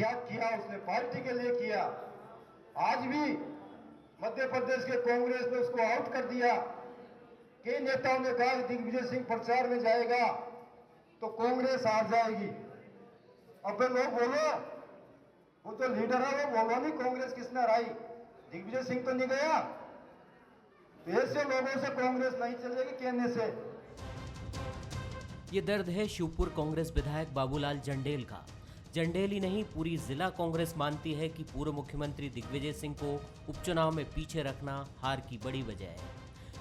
त्याग किया, उसने पार्टी के लिए किया। आज भी मध्य प्रदेश के कांग्रेस ने उसको आउट कर दिया। कई नेताओं ने कहा कि दिग्विजय सिंह प्रचार में जाएगा तो कांग्रेस हार जाएगी। अब लोग बोलो, वो तो लीडर है, वो बोलो नहीं कांग्रेस किसने हराई, दिग्विजय सिंह तो नहीं गया। तो ऐसे लोगों से कांग्रेस नहीं चलेगी कहने से। ये दर्द है शिवपुर कांग्रेस विधायक बाबूलाल जंडेल का। जंडेल ही नहीं, पूरी जिला कांग्रेस मानती है कि पूर्व मुख्यमंत्री दिग्विजय सिंह को उपचुनाव में पीछे रखना हार की बड़ी वजह है।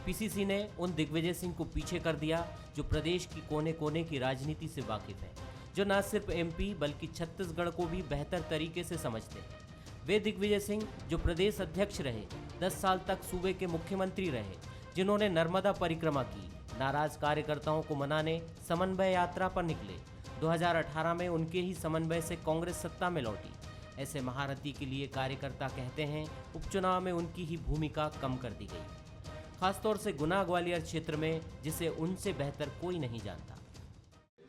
पीसीसी ने उन दिग्विजय सिंह को पीछे कर दिया जो प्रदेश की कोने कोने की राजनीति से वाकिफ है, जो न सिर्फ एमपी बल्कि छत्तीसगढ़ को भी बेहतर तरीके से समझते हैं। वे दिग्विजय सिंह जो प्रदेश अध्यक्ष रहे, 10 साल तक सूबे के मुख्यमंत्री रहे, जिन्होंने नर्मदा परिक्रमा की, नाराज कार्यकर्ताओं को मनाने समन्वय यात्रा पर निकले। 2018 में उनके ही समन्वय से कांग्रेस सत्ता में लौटी। ऐसे महारथी के लिए कार्यकर्ता कहते हैं उपचुनाव में उनकी ही भूमिका कम कर दी गई, खासतौर से गुना ग्वालियर क्षेत्र में, जिसे उनसे बेहतर कोई नहीं जानता।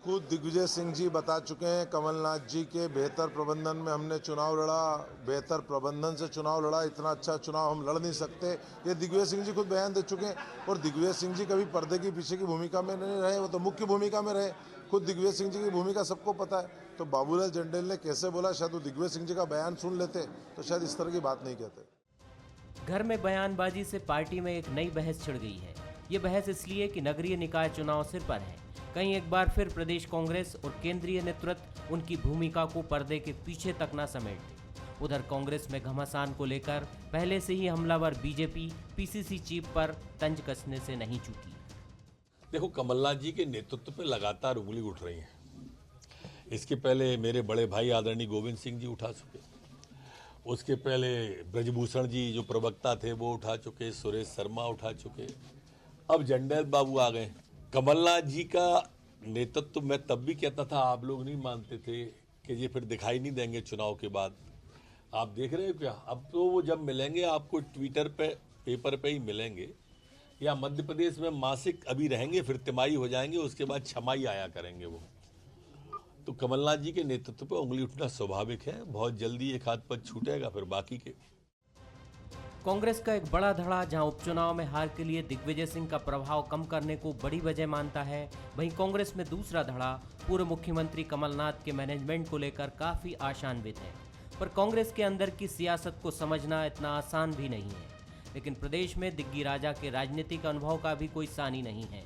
खुद दिग्विजय सिंह जी बता चुके हैं, कमलनाथ जी के बेहतर प्रबंधन में हमने चुनाव लड़ा, बेहतर प्रबंधन से चुनाव लड़ा, इतना अच्छा चुनाव हम लड़ नहीं सकते, ये दिग्विजय सिंह जी खुद बयान दे चुके हैं। और दिग्विजय सिंह जी कभी पर्दे के पीछे की भूमिका में नहीं रहे, वो तो मुख्य भूमिका में रहे। खुद दिग्विजय सिंह जी की भूमिका सबको पता है। तो बाबूलाल जंडेल ने कैसे बोला, शायद वो दिग्विजय सिंह जी का बयान सुन लेते तो शायद इस तरह की बात नहीं कहते। घर में बयानबाजी से पार्टी में एक नई बहस छिड़ गई है। ये बहस इसलिए कि नगरीय निकाय चुनाव सिर पर है। कहीं एक बार फिर प्रदेश कांग्रेस और केंद्रीय नेतृत्व उनकी भूमिका को पर्दे के पीछे तक न समेट दे। उधर कांग्रेस में घमासान को लेकर पहले से ही हमलावर बीजेपी पीसीसी चीफ पर तंज कसने से नहीं चूकी। देखो, कमलनाथ जी के नेतृत्व पे लगातार उंगली उठ रही है। इसके पहले मेरे बड़े भाई आदरणीय गोविंद सिंह जी उठा चुके, उसके पहले ब्रजभूषण जी जो प्रवक्ता थे वो उठा चुके, सुरेश शर्मा उठा चुके, अब जंडेल बाबू आ गए। कमलनाथ जी का नेतृत्व मैं तब भी कहता था, आप लोग नहीं मानते थे कि ये फिर दिखाई नहीं देंगे चुनाव के बाद। आप देख रहे हो क्या, अब तो वो जब मिलेंगे आपको ट्विटर पे, पेपर पे ही मिलेंगे, या मध्य प्रदेश में मासिक अभी रहेंगे, फिर तिमाही हो जाएंगे, उसके बाद छमाही आया करेंगे वो। तो कमलनाथ जी के नेतृत्व पर उंगली उठना स्वाभाविक है। बहुत जल्दी एक हाथ पद छूटेगा, फिर बाकी के। कांग्रेस का एक बड़ा धड़ा जहां उपचुनाव में हार के लिए दिग्विजय सिंह का प्रभाव कम करने को बड़ी वजह मानता है, वहीं कांग्रेस में दूसरा धड़ा पूर्व मुख्यमंत्री कमलनाथ के मैनेजमेंट को लेकर काफी आशान्वित है। पर कांग्रेस के अंदर की सियासत को समझना इतना आसान भी नहीं है। लेकिन प्रदेश में दिग्गी राजा के राजनीतिक अनुभव का भी कोई सानी नहीं है।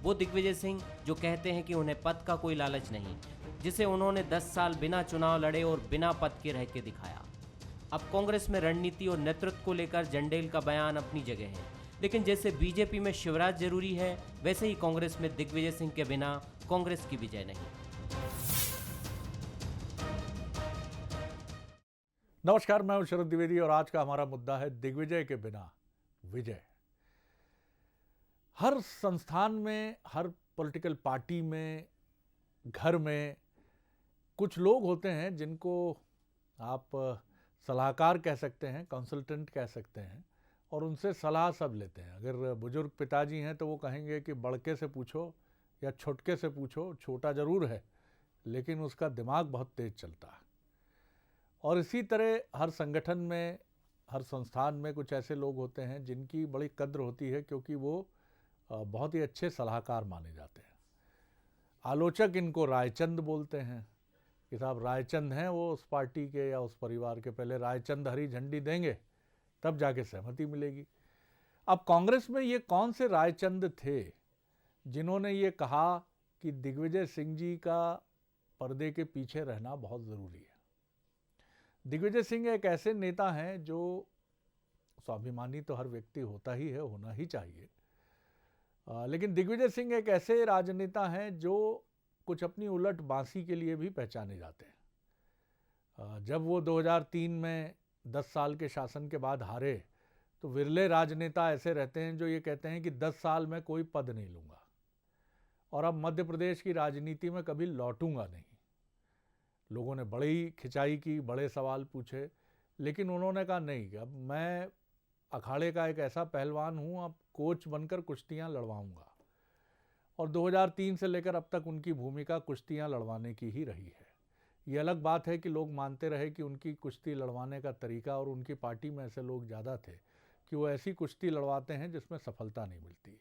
वो दिग्विजय सिंह जो कहते हैं कि उन्हें पद का कोई लालच नहीं, जिसे उन्होंने 10 साल बिना चुनाव लड़े और बिना पद के रह के दिखाया। अब कांग्रेस में रणनीति और नेतृत्व को लेकर जंडेल का बयान अपनी जगह है, लेकिन जैसे बीजेपी में शिवराज जरूरी है, वैसे ही कांग्रेस में दिग्विजय सिंह के बिना कांग्रेस की विजय नहीं। नमस्कार, मैं हूं शरद द्विवेदी और आज का हमारा मुद्दा है दिग्विजय के बिना विजय। हर संस्थान में, हर पॉलिटिकल पार्टी में, घर में कुछ लोग होते हैं जिनको आप सलाहकार कह सकते हैं, कंसल्टेंट कह सकते हैं, और उनसे सलाह सब लेते हैं। अगर बुजुर्ग पिताजी हैं तो वो कहेंगे कि बड़के से पूछो या छोटके से पूछो, छोटा ज़रूर है लेकिन उसका दिमाग बहुत तेज चलता है। और इसी तरह हर संगठन में, हर संस्थान में कुछ ऐसे लोग होते हैं जिनकी बड़ी कद्र होती है, क्योंकि वो बहुत ही अच्छे सलाहकार माने जाते हैं। आलोचक इनको रायचंद बोलते हैं कि साहब रायचंद हैं वो उस पार्टी के या उस परिवार के, पहले रायचंद हरी झंडी देंगे तब जाके सहमति मिलेगी। अब कांग्रेस में ये कौन से रायचंद थे जिन्होंने ये कहा कि दिग्विजय सिंह जी का पर्दे के पीछे रहना बहुत ज़रूरी है। दिग्विजय सिंह एक ऐसे नेता हैं जो स्वाभिमानी तो हर व्यक्ति होता ही है, होना ही चाहिए, लेकिन दिग्विजय सिंह एक ऐसे राजनेता हैं जो कुछ अपनी उलट बांसी के लिए भी पहचाने जाते हैं। जब वो 2003 में 10 साल के शासन के बाद हारे तो विरले राजनेता ऐसे रहते हैं जो ये कहते हैं कि 10 साल में कोई पद नहीं लूँगा और अब मध्य प्रदेश की राजनीति में कभी लौटूंगा नहीं। लोगों ने बड़ी खिंचाई की, बड़े सवाल पूछे, लेकिन उन्होंने कहा नहीं, अब मैं अखाड़े का एक ऐसा पहलवान हूँ, अब कोच बनकर कुश्तियाँ लड़वाऊँगा। और 2003 से लेकर अब तक उनकी भूमिका कुश्तियाँ लड़वाने की ही रही है। ये अलग बात है कि लोग मानते रहे कि उनकी कुश्ती लड़वाने का तरीका और उनकी पार्टी में ऐसे लोग ज़्यादा थे कि वो ऐसी कुश्ती लड़वाते हैं जिसमें सफलता नहीं मिलती।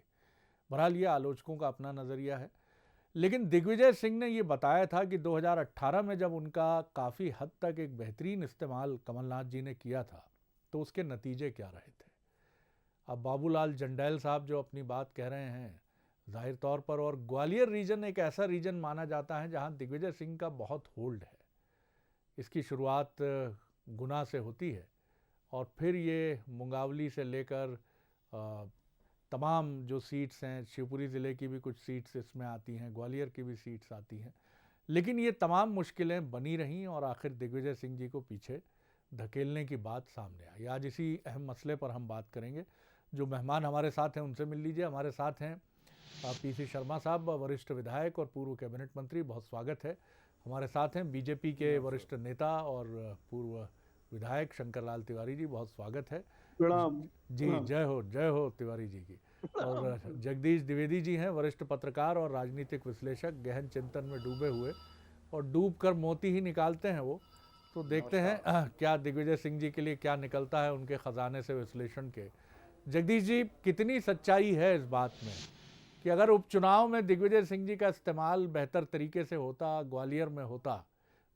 बहरहाल ये आलोचकों का अपना नज़रिया है। लेकिन दिग्विजय सिंह ने ये बताया था कि 2018 में जब उनका काफ़ी हद तक एक बेहतरीन इस्तेमाल कमलनाथ जी ने किया था तो उसके नतीजे क्या रहे थे। अब बाबूलाल जंडेल साहब जो अपनी बात कह रहे हैं, जाहिर तौर पर, और ग्वालियर रीजन एक ऐसा रीजन माना जाता है जहां दिग्विजय सिंह का बहुत होल्ड है। इसकी शुरुआत गुना से होती है और फिर ये मुंगावली से लेकर तमाम जो सीट्स हैं, शिवपुरी ज़िले की भी कुछ सीट्स इसमें आती हैं, ग्वालियर की भी सीट्स आती हैं, लेकिन ये तमाम मुश्किलें बनी रहीं और आखिर दिग्विजय सिंह जी को पीछे धकेलने की बात सामने आई। आज इसी अहम मसले पर हम बात करेंगे। जो मेहमान हमारे साथ हैं उनसे मिल लीजिए। हमारे साथ हैं पीसी शर्मा साहब, वरिष्ठ विधायक और पूर्व कैबिनेट मंत्री, बहुत स्वागत है। हमारे साथ हैं बीजेपी के वरिष्ठ नेता और पूर्व विधायक शंकरलाल तिवारी जी, बहुत स्वागत है। प्रणाम जी, जय हो तिवारी जी की। और जगदीश द्विवेदी जी हैं, वरिष्ठ पत्रकार और राजनीतिक विश्लेषक, गहन चिंतन में डूबे हुए और डूब कर मोती ही निकालते हैं वो। तो देखते हैं क्या दिग्विजय सिंह जी के लिए क्या निकलता है उनके खजाने से विश्लेषण के। जगदीश जी, कितनी सच्चाई है इस बात में कि अगर उपचुनाव में दिग्विजय सिंह जी का इस्तेमाल बेहतर तरीके से होता, ग्वालियर में होता,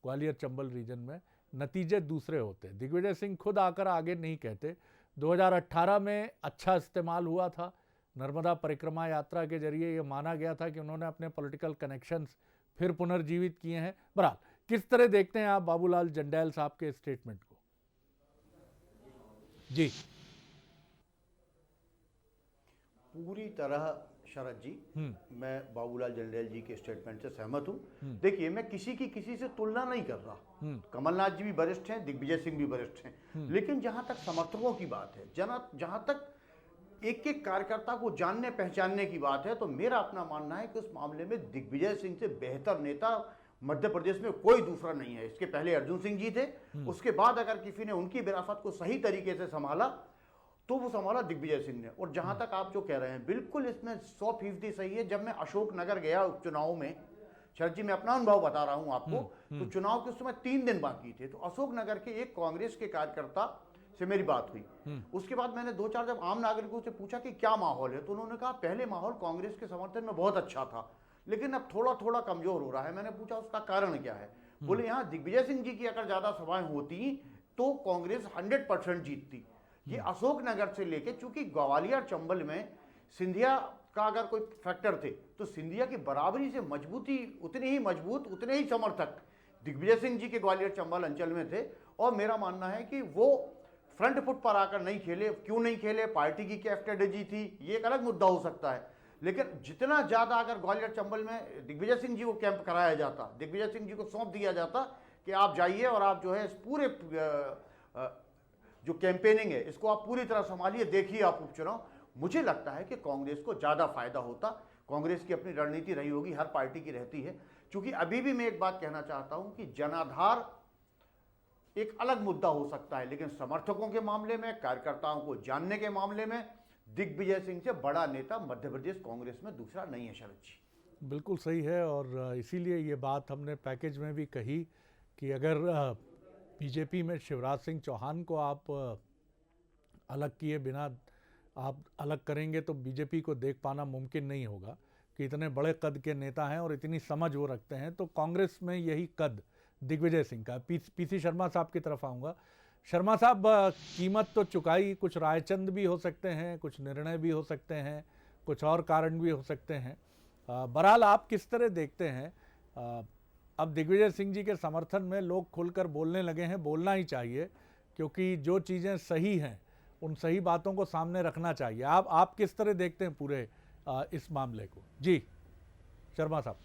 ग्वालियर चंबल रीजन में, नतीजे दूसरे होते। दिग्विजय सिंह खुद आकर आगे नहीं कहते। 2018 में अच्छा इस्तेमाल हुआ था, नर्मदा परिक्रमा यात्रा के जरिए ये माना गया था कि उन्होंने अपने पॉलिटिकल कनेक्शंस फिर पुनर्जीवित किए हैं। बहरहाल, किस तरह देखते हैं आप बाबूलाल जंडेल साहब के स्टेटमेंट को? जी, पूरी तरह शरद जी, मैं बाबूलाल जंडेल जी के स्टेटमेंट से सहमत हूं। देखिए, मैं किसी से तुलना नहीं कर रहा। कमलनाथ जी भी वरिष्ठ हैं, दिग्विजय सिंह भी वरिष्ठ हैं, लेकिन जहां तक समर्थकों की बात है, जहां तक एक एक कार्यकर्ता को जानने पहचानने की बात है, तो मेरा अपना मानना है कि उस मामले में दिग्विजय सिंह से बेहतर नेता मध्य प्रदेश में कोई दूसरा नहीं है। इसके पहले अर्जुन सिंह जी थे, उसके बाद अगर किसी ने उनकी विरासत को सही तरीके से संभाला तो वो संभाला दिग्विजय सिंह ने। और जहां तक आप जो कह रहे हैं, बिल्कुल इसमें 100% सही है। जब मैं अशोकनगर गया उपचुनाव में, शरद जी मैं अपना अनुभव बता रहा हूं आपको, तो चुनाव के उस समय 3 दिन बाकी थे, तो अशोकनगर के एक कांग्रेस के कार्यकर्ता से मेरी बात हुई। उसके बाद मैंने 2-4 जब आम नागरिकों से पूछा कि क्या माहौल है, तो उन्होंने कहा पहले माहौल कांग्रेस के समर्थन में बहुत अच्छा था, लेकिन अब थोड़ा थोड़ा कमजोर हो रहा है। मैंने पूछा उसका कारण क्या है, बोले यहाँ दिग्विजय सिंह जी की अगर ज्यादा सभाएं होती तो कांग्रेस 100% जीतती। ये अशोकनगर से लेके, चूंकि ग्वालियर चंबल में सिंधिया का अगर कोई फैक्टर थे तो सिंधिया की बराबरी से मजबूती, उतने ही समर्थक दिग्विजय सिंह जी के ग्वालियर चंबल अंचल में थे। और मेरा मानना है कि वो फ्रंट फुट पर आकर नहीं खेले। क्यों नहीं खेले, पार्टी की क्या स्ट्रेटेजी थी, ये एक अलग मुद्दा हो सकता है, लेकिन जितना ज्यादा अगर ग्वालियर चंबल में दिग्विजय सिंह जी को कैंप कराया जाता, दिग्विजय सिंह जी को सौंप दिया जाता कि आप जाइए और आप जो है इस पूरे जो कैंपेनिंग है इसको आप पूरी तरह संभालिए, देखिए आप उपचुनाव, मुझे लगता है कि कांग्रेस को ज्यादा फायदा होता। कांग्रेस की अपनी रणनीति रही होगी, हर पार्टी की रहती है। क्योंकि अभी भी मैं एक बात कहना चाहता हूं कि जनाधार एक अलग मुद्दा हो सकता है, लेकिन समर्थकों के मामले में, कार्यकर्ताओं को जानने के मामले में दिग्विजय सिंह से बड़ा नेता मध्य प्रदेश कांग्रेस में दूसरा नहीं है। शरद जी, बिल्कुल सही है। और इसीलिए ये बात हमने पैकेज में भी कही कि अगर बीजेपी में शिवराज सिंह चौहान को आप अलग किए बिना आप अलग करेंगे तो बीजेपी को देख पाना मुमकिन नहीं होगा कि इतने बड़े कद के नेता हैं और इतनी समझ वो रखते हैं। तो कांग्रेस में यही कद दिग्विजय सिंह का। पीसी शर्मा साहब की तरफ आऊँगा। शर्मा साहब, कीमत तो चुकाई, कुछ रायचंद भी हो सकते हैं, कुछ निर्णय भी हो सकते हैं, कुछ और कारण भी हो सकते हैं। बहरहाल, आप किस तरह देखते हैं? अब दिग्विजय सिंह जी के समर्थन में लोग खुलकर बोलने लगे हैं, बोलना ही चाहिए, क्योंकि जो चीज़ें सही हैं उन सही बातों को सामने रखना चाहिए। आप किस तरह देखते हैं पूरे इस मामले को? जी शर्मा साहब।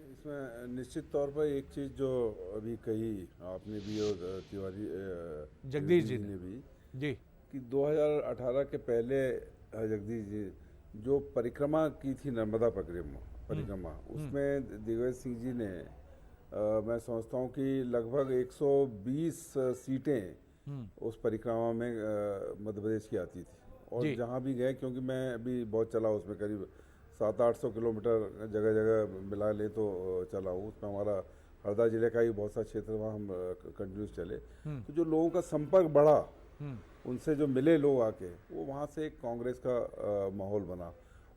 इसमें निश्चित तौर पर एक चीज़ जो अभी कही आपने भी और तिवारी जगदीश जी ने भी जी कि 2018 के पहले जगदीश जी जो परिक्रमा की थी, नर्मदा परिक्रमा, उसमें दिग्विजय सिंह जी ने मैं समझता हूँ कि लगभग 120 सीटें उस परिक्रमा में मध्य प्रदेश की आती थी। और जहाँ भी गए, क्योंकि मैं अभी बहुत चला उसमें, करीब 700-800 किलोमीटर जगह जगह मिला ले तो चला हूँ। उसमें हमारा हरदा जिले का ही बहुत सा क्षेत्र वहाँ हम कंटिन्यूस चले। तो जो लोगों का संपर्क बढ़ा, उनसे जो मिले लोग आके, वो वहाँ से एक कांग्रेस का माहौल बना।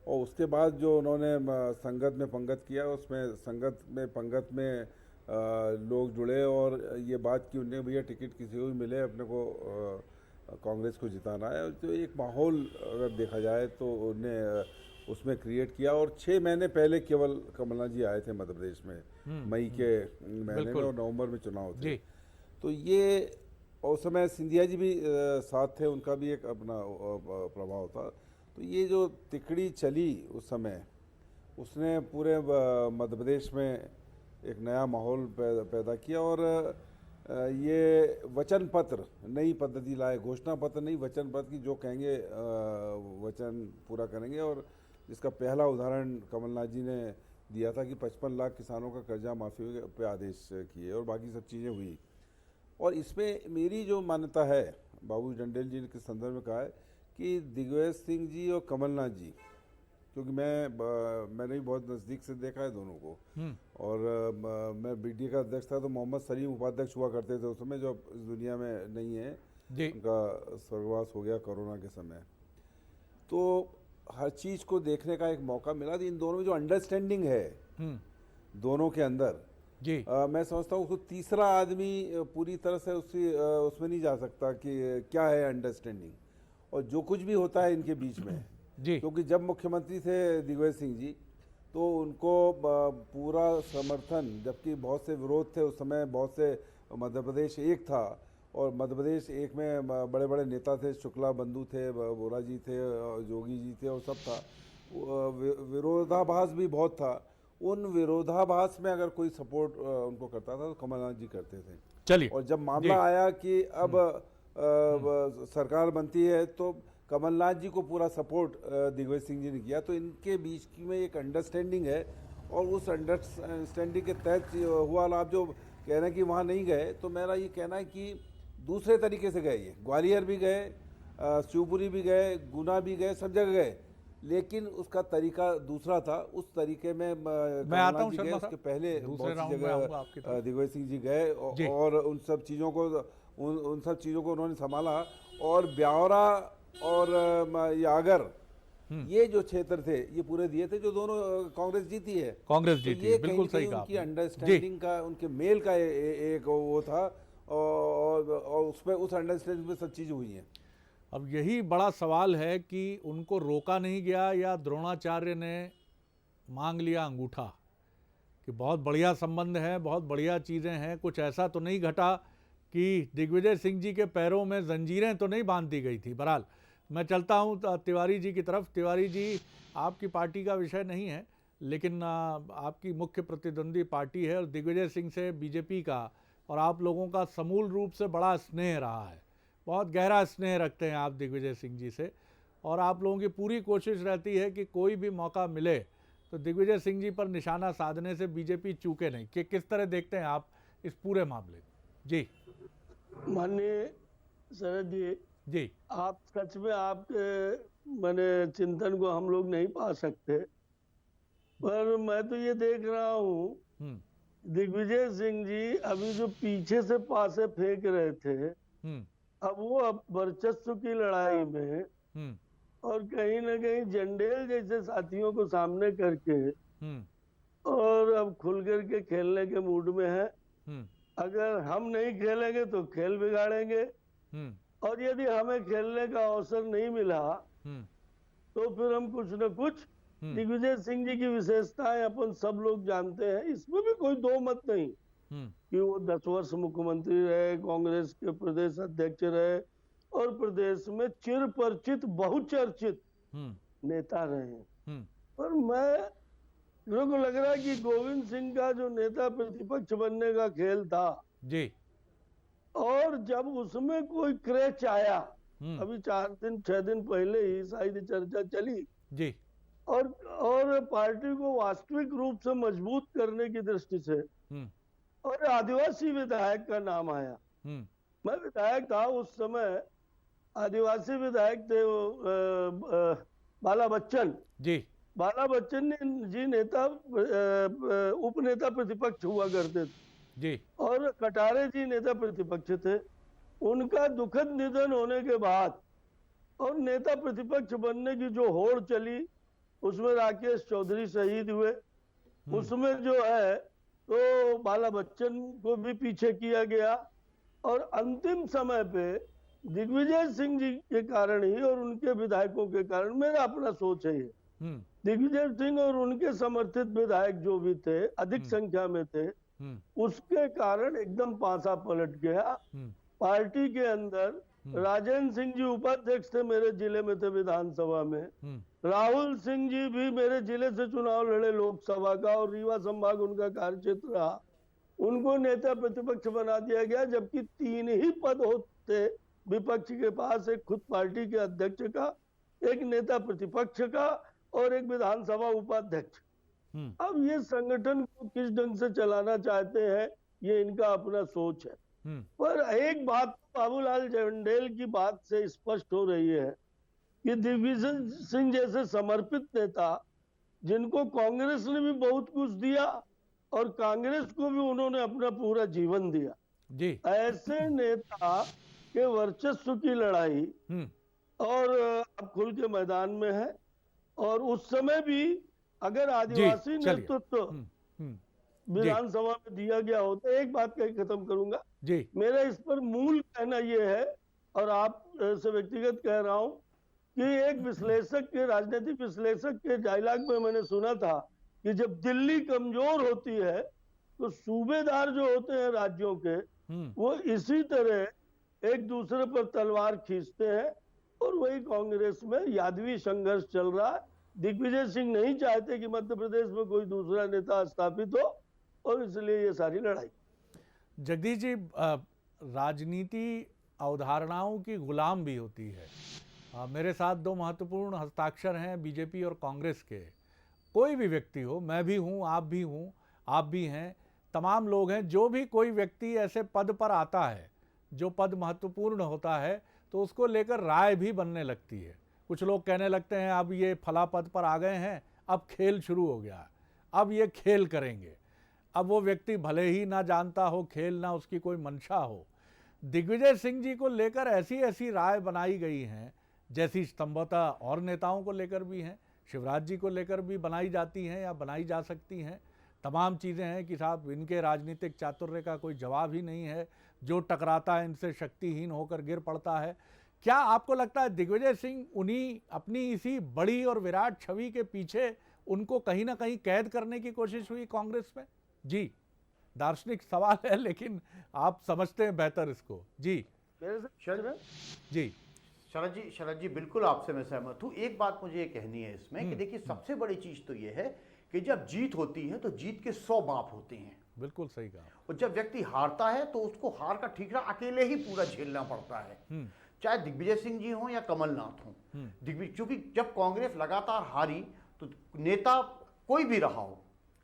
और उसके बाद जो उन्होंने संगत में पंगत किया, उसमें संगत में पंगत में लोग जुड़े और ये बात की उन्हें भैया टिकट किसी को भी मिले, अपने को कांग्रेस को जिताना है। तो एक माहौल अगर देखा जाए तो उन्हें उसमें क्रिएट किया। और 6 महीने पहले केवल कमलनाथ जी आए थे मध्य प्रदेश में, मई के महीने में, और नवंबर में चुनाव थे। तो ये उस समय सिंधिया जी भी साथ थे, उनका भी एक अपना प्रभाव था। तो ये जो तिकड़ी चली उस समय, उसने पूरे मध्य प्रदेश में एक नया माहौल पैदा किया। और ये वचन पत्र, नई पद्धति लाए, घोषणा पत्र नहीं, वचन पत्र की जो कहेंगे वचन पूरा करेंगे। और जिसका पहला उदाहरण कमलनाथ जी ने दिया था कि 55 लाख किसानों का कर्जा माफ़ी पे आदेश किए, और बाकी सब चीज़ें हुई। और इसमें मेरी जो मान्यता है, बाबू जंडेल जी ने के संदर्भ में कहा है कि दिग्विजय सिंह जी और कमलनाथ जी, क्योंकि मैंने भी बहुत नज़दीक से देखा है दोनों को, और मैं बीडीए का अध्यक्ष था तो मोहम्मद सलीम उपाध्यक्ष हुआ करते थे उस समय, जो इस दुनिया में नहीं है, उनका स्वर्गवास हो गया कोरोना के समय। तो हर चीज़ को देखने का एक मौका मिला। इन दोनों में जो अंडरस्टैंडिंग है दोनों के अंदर, मैं समझता हूँ उसको तीसरा आदमी पूरी तरह से उसमें नहीं जा सकता कि क्या है अंडरस्टैंडिंग और जो कुछ भी होता है इनके बीच में। क्योंकि जब मुख्यमंत्री थे दिग्विजय सिंह जी, तो उनको पूरा समर्थन, जबकि बहुत से विरोध थे उस समय, बहुत से, मध्य प्रदेश एक था और मध्य प्रदेश एक में बड़े बड़े नेता थे, शुक्ला बंधु थे, बोरा जी थे, जोगी जी थे, और सब था। विरोधाभास भी बहुत था। उन विरोधाभास में अगर कोई सपोर्ट उनको करता था तो कमलनाथ जी करते थे। चलिए, और जब मामला आया कि अब सरकार बनती है तो कमलनाथ जी को पूरा सपोर्ट दिग्विजय सिंह जी ने किया। तो इनके बीच में एक अंडरस्टैंडिंग है, और उस अंडरस्टैंडिंग के तहत हुआ। आप जो कह रहे हैं कि वहाँ नहीं गए, तो मेरा ये कहना है कि दूसरे तरीके से गए। ये ग्वालियर भी गए, शिवपुरी भी गए, गुना भी गए, सब जगह गए, लेकिन उसका तरीका दूसरा था। उस तरीके में मैं आता हूं शर्मा साहब, उसके पहले दूसरे राउंड में आऊंगा आपकी तरफ। दिग्विजय सिंह जी गए और उन सब चीज़ों को उन्होंने संभाला। और ब्यावरा और यागर, ये जो क्षेत्र थे ये पूरे दिए थे, जो दोनों कांग्रेस जीती है। कांग्रेस जीती है, बिल्कुल सही कहा। उनकी अंडरस्टैंडिंग का, उनके मेल का एक वो था, और उसमें उस अंडरस्टैंडिंग में सब चीज़ हुई हैं। अब यही बड़ा सवाल है कि उनको रोका नहीं गया, या द्रोणाचार्य ने मांग लिया अंगूठा कि बहुत बढ़िया संबंध है, बहुत बढ़िया चीज़ें हैं, कुछ ऐसा तो नहीं घटा कि दिग्विजय सिंह जी के पैरों में जंजीरें तो नहीं बांध दी गई थी। बहरहाल मैं चलता हूं तिवारी जी की तरफ। तिवारी जी, आपकी पार्टी का विषय नहीं है, लेकिन आपकी मुख्य प्रतिद्वंदी पार्टी है और दिग्विजय सिंह से बीजेपी का और आप लोगों का समूल रूप से बड़ा स्नेह रहा है, बहुत गहरा स्नेह रखते हैं आप दिग्विजय सिंह जी से, और आप लोगों की पूरी कोशिश रहती है कि कोई भी मौका मिले तो दिग्विजय सिंह जी पर निशाना साधने से बीजेपी चूके नहीं। कि किस तरह देखते हैं आप इस पूरे मामले? जी माननीय शरद जी, आप सच में आपके मैंने चिंतन को हम लोग नहीं पा सकते, पर मैं तो ये देख रहा हूँ दिग्विजय सिंह जी अभी जो पीछे से पासे फेंक रहे थे, अब वो वर्चस्व की लड़ाई में और कहीं ना कहीं जंडेल जैसे साथियों को सामने करके और अब खुल करके खेलने के मूड में है। अगर हम नहीं खेलेंगे तो खेल बिगाड़ेंगे, और यदि हमें खेलने का अवसर नहीं मिला तो फिर हम कुछ न कुछ, दिग्विजय सिंह जी की विशेषताएं अपन सब लोग जानते हैं, इसमें भी कोई दो मत नहीं कि वो 10 वर्ष मुख्यमंत्री रहे, कांग्रेस के प्रदेश अध्यक्ष रहे और प्रदेश में चिर परिचित बहुचर्चित नेता रहे। पर मेरे को लग रहा है कि गोविंद सिंह का जो नेता प्रतिपक्ष बनने का खेल था जी, और जब उसमें कोई क्रैच आया, अभी 4-6 दिन पहले ही शायद चर्चा चली जी, और पार्टी को वास्तविक रूप से मजबूत करने की दृष्टि से और आदिवासी विधायक का नाम आया। मैं विधायक था उस समय, आदिवासी विधायक थे बाला बच्चन जी, बाला बच्चन जी नेता उपनेता प्रतिपक्ष हुआ करते थे जी, और कटारे जी नेता प्रतिपक्ष थे। उनका दुखद निधन होने के बाद और नेता प्रतिपक्ष बनने की जो होड़ चली, उसमें राकेश चौधरी शहीद हुए, उसमें जो है तो बाला बच्चन को भी पीछे किया गया और अंतिम समय पे दिग्विजय सिंह जी के कारण ही और उनके विधायकों के कारण, मेरा अपना सोच है ये, दिग्विजय सिंह और उनके समर्थित विधायक जो भी थे, अधिक संख्या में थे, उसके कारण एकदम पासा पलट गया। पार्टी के अंदर राजेंद्र सिंह जी उपाध्यक्ष थे, मेरे जिले में थे विधानसभा में, राहुल सिंह जी भी मेरे जिले से चुनाव लड़े लोकसभा का और रीवा संभाग उनका कार्यक्षेत्र रहा, उनको नेता प्रतिपक्ष बना दिया गया, जबकि 3 ही पद होते विपक्ष के पास, एक खुद पार्टी के अध्यक्ष का, एक नेता प्रतिपक्ष का और एक विधानसभा उपाध्यक्ष। अब ये संगठन को किस ढंग से चलाना चाहते हैं, ये इनका अपना सोच है। पर एक बात बाबूलाल जंडेल की बात से स्पष्ट हो रही है कि दिग्विजय सिंह जैसे समर्पित नेता, जिनको कांग्रेस ने भी बहुत कुछ दिया और कांग्रेस को भी उन्होंने अपना पूरा जीवन दिया जी, ऐसे नेता के वर्चस्व की लड़ाई और अब खुल के मैदान में है। और उस समय भी अगर आदिवासी नेतृत्व विधानसभा में दिया गया होता, एक बात कही खत्म करूंगा जी, मेरा इस पर मूल कहना यह है और आप से व्यक्तिगत कह रहा हूं कि एक विश्लेषक के, राजनीतिक विश्लेषक के डायलॉग में मैंने सुना था कि जब दिल्ली कमजोर होती है तो सूबेदार जो होते हैं राज्यों के, वो इसी तरह एक दूसरे पर तलवार खींचते हैं और वही कांग्रेस में यादवी संघर्ष चल रहा है। दिग्विजय सिंह नहीं चाहते कि मध्य प्रदेश में कोई दूसरा नेता स्थापित हो और इसलिए ये सारी लड़ाई। जगदीश जी, राजनीति अवधारणाओं की गुलाम भी होती है। मेरे साथ 2 महत्वपूर्ण हस्ताक्षर हैं बीजेपी और कांग्रेस के। कोई भी व्यक्ति हो, मैं भी हूं, आप भी हूं, आप भी हैं, तमाम लोग हैं, जो भी कोई व्यक्ति ऐसे पद पर आता है, जो पद महत्वपूर्ण होता है, तो उसको लेकर राय भी बनने लगती है। कुछ लोग कहने लगते हैं अब ये फला पद पर आ गए हैं, अब खेल शुरू हो गया, अब ये खेल करेंगे। अब वो व्यक्ति भले ही ना जानता हो खेल, ना उसकी कोई मंशा हो। दिग्विजय सिंह जी को लेकर ऐसी ऐसी राय बनाई गई हैं, जैसी संभवतः और नेताओं को लेकर भी हैं, शिवराज जी को लेकर भी बनाई जाती हैं या बनाई जा सकती हैं। तमाम चीज़ें हैं कि साहब इनके राजनीतिक चातुर्य का कोई जवाब ही नहीं है, जो टकराता है इनसे शक्तिहीन होकर गिर पड़ता है। क्या आपको लगता है दिग्विजय सिंह उन्हीं अपनी इसी बड़ी और विराट छवि के पीछे उनको कहीं ना कहीं कैद करने की कोशिश हुई कांग्रेस में? जी, दार्शनिक सवाल है लेकिन आप समझते हैं बेहतर इसको। जी जी, शरद जी बिल्कुल आपसे मैं सहमत हूँ। एक बात मुझे ये कहनी है इसमें कि देखिए सबसे बड़ी चीज तो ये है कि जब जीत होती है तो जीत के 100 बाप होते हैं। बिल्कुल सही कहा। और जब व्यक्ति हारता है तो उसको हार का ठीकरा अकेले ही पूरा झेलना पड़ता है, चाहे दिग्विजय सिंह जी हों या कमलनाथ हों। क्योंकि जब कांग्रेस लगातार हारी तो नेता कोई भी रहा हो,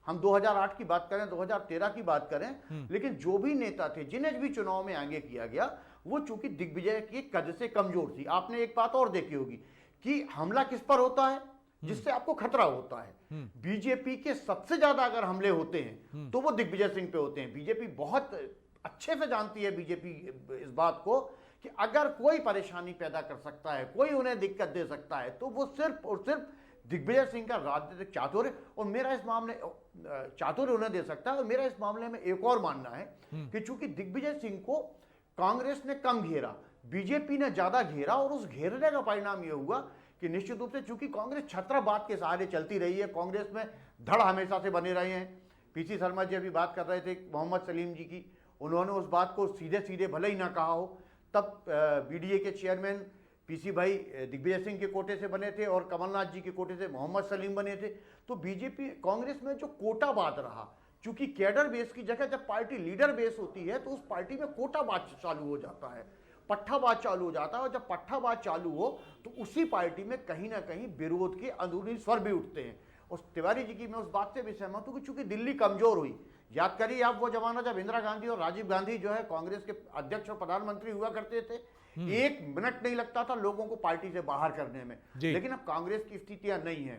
हम 2008 की बात करें, 2013 की बात करें, लेकिन जो भी नेता थे जिन्हें भी चुनाव में आगे किया गया, वो चूंकि दिग्विजय की कद से कमजोर थी। आपने एक बात और देखी होगी कि हमला किस पर होता है जिससे आपको खतरा होता है। बीजेपी के सबसे ज्यादा अगर हमले होते हैं तो वो दिग्विजय सिंह पे होते हैं। बीजेपी बहुत अच्छे से जानती है, बीजेपी इस बात को कि अगर कोई परेशानी पैदा कर सकता है, कोई उन्हें दिक्कत दे सकता है, तो वो सिर्फ और सिर्फ दिग्विजय सिंह का राजनीतिक चातुर्य और मेरा इस मामले चातुर्य उन्हें दे सकता है। और मेरा इस मामले में एक और मानना है कि चूंकि दिग्विजय सिंह को कांग्रेस ने कम घेरा, बीजेपी ने ज्यादा घेरा, और उस घेरने का परिणाम यह हुआ कि निश्चित रूप से चूंकि कांग्रेस छत्राबाद के सहारे चलती रही है, कांग्रेस में धड़ हमेशा से बने रहे हैं। पीसी शर्मा जी अभी बात कर रहे थे मोहम्मद सलीम जी की, उन्होंने उस बात को सीधे सीधे भले ही ना कहा हो, तब बीडीए के चेयरमैन पीसी भाई दिग्विजय सिंह के कोटे से बने थे और कमलनाथ जी के कोटे से मोहम्मद सलीम बने थे। तो बीजेपी कांग्रेस में जो कोटावाद रहा, चूंकि कैडर बेस की जगह जब पार्टी लीडर बेस होती है तो उस पार्टी में कोटावाद चालू हो जाता है, पट्टावाद चालू हो जाता है। और जब पट्टावाद चालू हो तो उसी पार्टी में कहीं ना कहीं विरोध के अंदरूनी स्वर भी उठते हैं। और तिवारी जी की मैं उस बात से भी सहमत हूं कि चूंकि दिल्ली कमजोर हुई, याद करिए आप वो जमाना जब इंदिरा गांधी और राजीव गांधी जो है कांग्रेस के अध्यक्ष और प्रधानमंत्री हुआ करते थे, 1 मिनट नहीं लगता था लोगों को पार्टी से बाहर करने में। लेकिन अब कांग्रेस की स्थितियां नहीं है।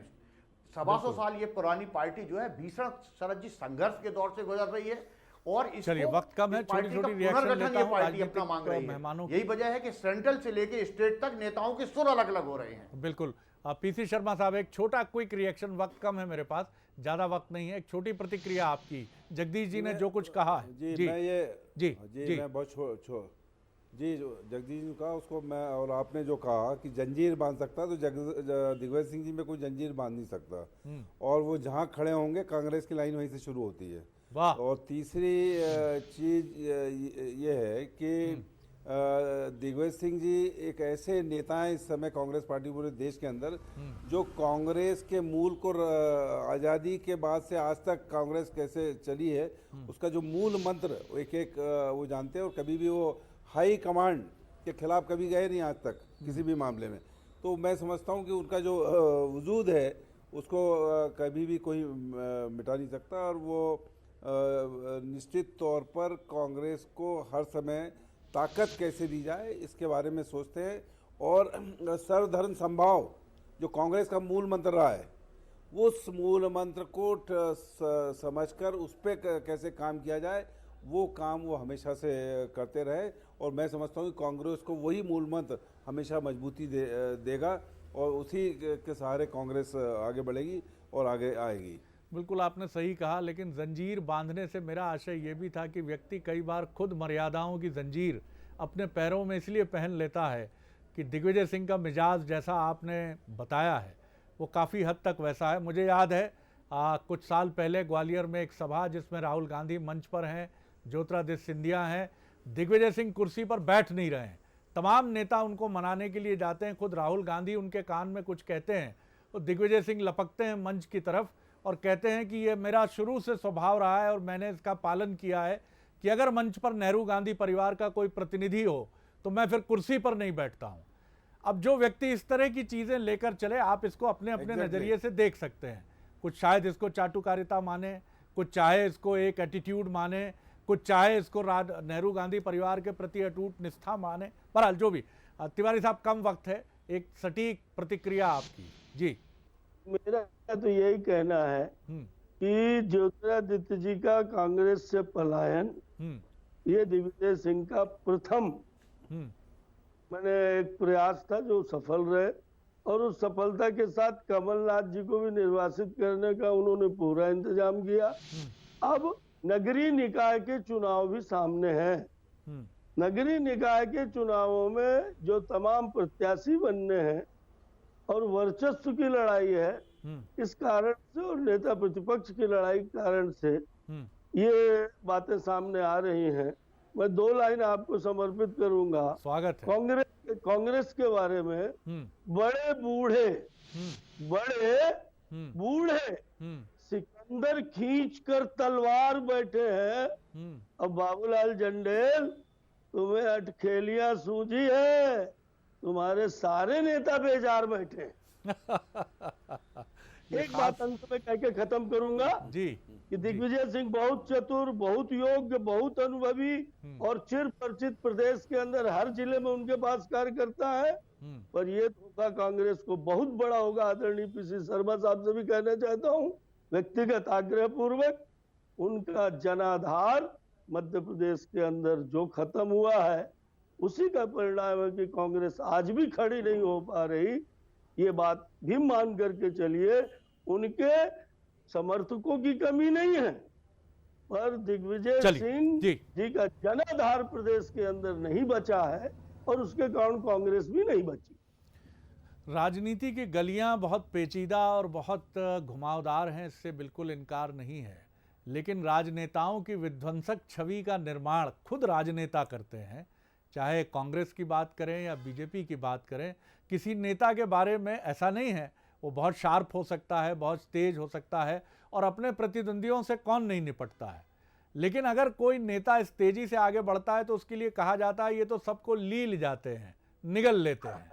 125 साल ये पुरानी पार्टी जो है भीषण शरद जी संघर्ष के दौर से गुजर रही है और चलिए वक्त कम है, छोटी छोटी रिएक्शन लेता हूं। पार्टी अपना मांग रही है। यही वजह है कि सेंट्रल से लेके स्टेट तक नेताओं के सुर अलग अलग हो रहे हैं। बिल्कुल। पीसी शर्मा साहब, एक छोटा क्विक रिएक्शन, वक्त कम है मेरे पास, ज्यादा वक्त नहीं है, एक छोटी प्रतिक्रिया आपकी। जगदीश जी ने जो कुछ कहा है। जी मैं ये जी मैं बहुत जी जो जगदीश ने कहा उसको मैं, और आपने जो कहा कि जंजीर बांध सकता, तो दिग्विजय सिंह जी में कोई जंजीर बांध नहीं सकता, और वो जहाँ खड़े होंगे कांग्रेस की लाइन वहीं से शुरू होती है। और तीसरी चीज ये है कि दिग्विजय सिंह जी एक ऐसे नेता हैं इस समय कांग्रेस पार्टी पूरे देश के अंदर, जो कांग्रेस के मूल को आज़ादी के बाद से आज तक कांग्रेस कैसे चली है उसका जो मूल मंत्र एक वो जानते हैं, और कभी भी वो हाई कमांड के खिलाफ कभी गए नहीं आज तक किसी भी मामले में। तो मैं समझता हूँ कि उनका जो वजूद है उसको कभी भी कोई मिटा नहीं सकता, और वो निश्चित तौर पर कांग्रेस को हर समय ताकत कैसे दी जाए इसके बारे में सोचते हैं। और सर्वधर्म संभाव जो कांग्रेस का मूल मंत्र रहा है, उस मूल मंत्र को समझकर उस पर कैसे काम किया जाए, वो काम वो हमेशा से करते रहे। और मैं समझता हूँ कि कांग्रेस को वही मूल मंत्र हमेशा मजबूती देगा, और उसी के सहारे कांग्रेस आगे बढ़ेगी और आगे आएगी। बिल्कुल आपने सही कहा, लेकिन जंजीर बांधने से मेरा आशय ये भी था कि व्यक्ति कई बार खुद मर्यादाओं की जंजीर अपने पैरों में इसलिए पहन लेता है कि दिग्विजय सिंह का मिजाज जैसा आपने बताया है वो काफ़ी हद तक वैसा है। मुझे याद है कुछ साल पहले ग्वालियर में एक सभा जिसमें राहुल गांधी मंच पर हैं, ज्योतिरादित्य सिंधिया हैं, दिग्विजय सिंह कुर्सी पर बैठ नहीं रहे हैं, तमाम नेता उनको मनाने के लिए जाते हैं, खुद राहुल गांधी उनके कान में कुछ कहते हैं तो दिग्विजय सिंह लपकते हैं मंच की तरफ और कहते हैं कि ये मेरा शुरू से स्वभाव रहा है और मैंने इसका पालन किया है कि अगर मंच पर नेहरू गांधी परिवार का कोई प्रतिनिधि हो तो मैं फिर कुर्सी पर नहीं बैठता हूं। अब जो व्यक्ति इस तरह की चीज़ें लेकर चले, आप इसको अपने अपने नज़रिए से देख सकते हैं। कुछ शायद इसको चाटुकारिता माने, कुछ चाहे इसको एक एटीट्यूड माने, कुछ चाहे इसको नेहरू गांधी परिवार के प्रति अटूट निष्ठा माने। बहरहाल जो भी, तिवारी साहब कम वक्त है, एक सटीक प्रतिक्रिया आपकी। जी मेरा तो यही कहना है कि ज्योतिरादित्य जी का कांग्रेस से पलायन ये दिग्विजय सिंह का प्रथम मैंने एक प्रयास था जो सफल रहे, और उस सफलता के साथ कमलनाथ जी को भी निर्वासित करने का उन्होंने पूरा इंतजाम किया। अब नगरीय निकाय के चुनाव भी सामने हैं। नगरीय निकाय के चुनावों में जो तमाम प्रत्याशी बनने हैं और वर्चस्व की लड़ाई है, इस कारण से और नेता प्रतिपक्ष की लड़ाई के कारण से ये बातें सामने आ रही हैं। मैं 2 लाइन आपको समर्पित करूंगा। स्वागत है। कांग्रेस के बारे में, बड़े बूढ़े सिकंदर खींचकर तलवार बैठे हैं। अब बाबूलाल जंडेल तुम्हें अटखेलियां सूझी है, तुम्हारे सारे नेता बेजार बैठे। एक बात अंत में कह के खत्म करूंगा जी कि दिग्विजय सिंह बहुत चतुर, बहुत योग्य, बहुत अनुभवी और चिर परिचित, प्रदेश के अंदर हर जिले में उनके पास कार्यकर्ता है, पर ये धोखा कांग्रेस को बहुत बड़ा होगा। आदरणीय पीसी शर्मा साहब से भी कहना चाहता हूँ, व्यक्तिगत आग्रह पूर्वक, उनका जनाधार मध्य प्रदेश के अंदर जो खत्म हुआ है उसी का परिणाम है कि कांग्रेस आज भी खड़ी नहीं हो पा रही। ये बात भी मान करके चलिए, उनके समर्थकों की कमी नहीं है, पर दिग्विजय सिंह जी का जनाधार प्रदेश के अंदर नहीं बचा है और उसके कारण कांग्रेस भी नहीं बची। राजनीति की गलियां बहुत पेचीदा और बहुत घुमावदार हैं, इससे बिल्कुल इनकार नहीं है, लेकिन राजनेताओं की विध्वंसक छवि का निर्माण खुद राजनेता करते हैं। चाहे कांग्रेस की बात करें या बीजेपी की बात करें, किसी नेता के बारे में ऐसा नहीं है, वो बहुत शार्प हो सकता है, बहुत तेज हो सकता है, और अपने प्रतिद्वंदियों से कौन नहीं निपटता है, लेकिन अगर कोई नेता इस तेजी से आगे बढ़ता है तो उसके लिए कहा जाता है ये तो सबको लील जाते हैं, निगल लेते हैं।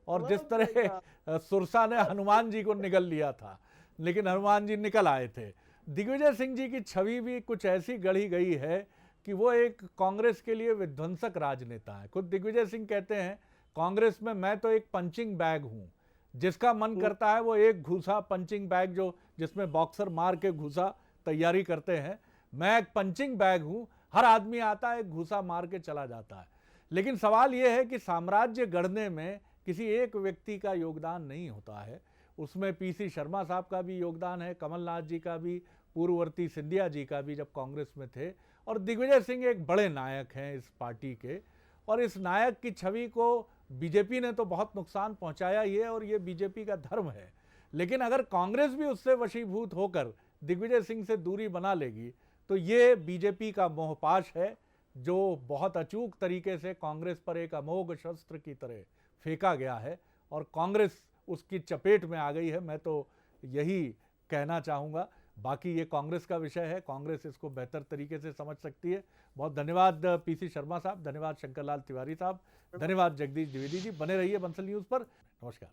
और जिस तरह सुरसा ने हनुमान जी को निगल लिया था, लेकिन हनुमान जी निकल आए थे, दिग्विजय सिंह जी की छवि भी कुछ ऐसी गढ़ी गई है कि वो एक कांग्रेस के लिए विध्वंसक राजनेता है। खुद दिग्विजय सिंह कहते हैं, कांग्रेस में मैं तो एक पंचिंग बैग हूँ, जिसका मन करता है वो एक घूसा पंचिंग बैग जो जिसमें बॉक्सर मार के घूसा तैयारी करते हैं, मैं एक पंचिंग बैग हूं, हर आदमी आता है एक घूसा मार के चला जाता है। लेकिन सवाल यह है कि साम्राज्य गढ़ने में किसी एक व्यक्ति का योगदान नहीं होता है, उसमें पीसी शर्मा साहब का भी योगदान है, कमलनाथ जी का भी, पूर्ववर्ती सिंधिया जी का भी जब कांग्रेस में थे, और दिग्विजय सिंह एक बड़े नायक हैं इस पार्टी के, और इस नायक की छवि को बीजेपी ने तो बहुत नुकसान पहुंचाया ही है और ये बीजेपी का धर्म है। लेकिन अगर कांग्रेस भी उससे वशीभूत होकर दिग्विजय सिंह से दूरी बना लेगी तो ये बीजेपी का मोहपाश है जो बहुत अचूक तरीके से कांग्रेस पर एक अमोघ शस्त्र की तरह फेंका गया है और कांग्रेस उसकी चपेट में आ गई है। मैं तो यही कहना चाहूँगा। बाकी ये कांग्रेस का विषय है, कांग्रेस इसको बेहतर तरीके से समझ सकती है। बहुत धन्यवाद पीसी शर्मा साहब, धन्यवाद शंकर लाल तिवारी साहब, धन्यवाद जगदीश द्विवेदी जी। बने रहिए बंसल न्यूज़ पर। नमस्कार।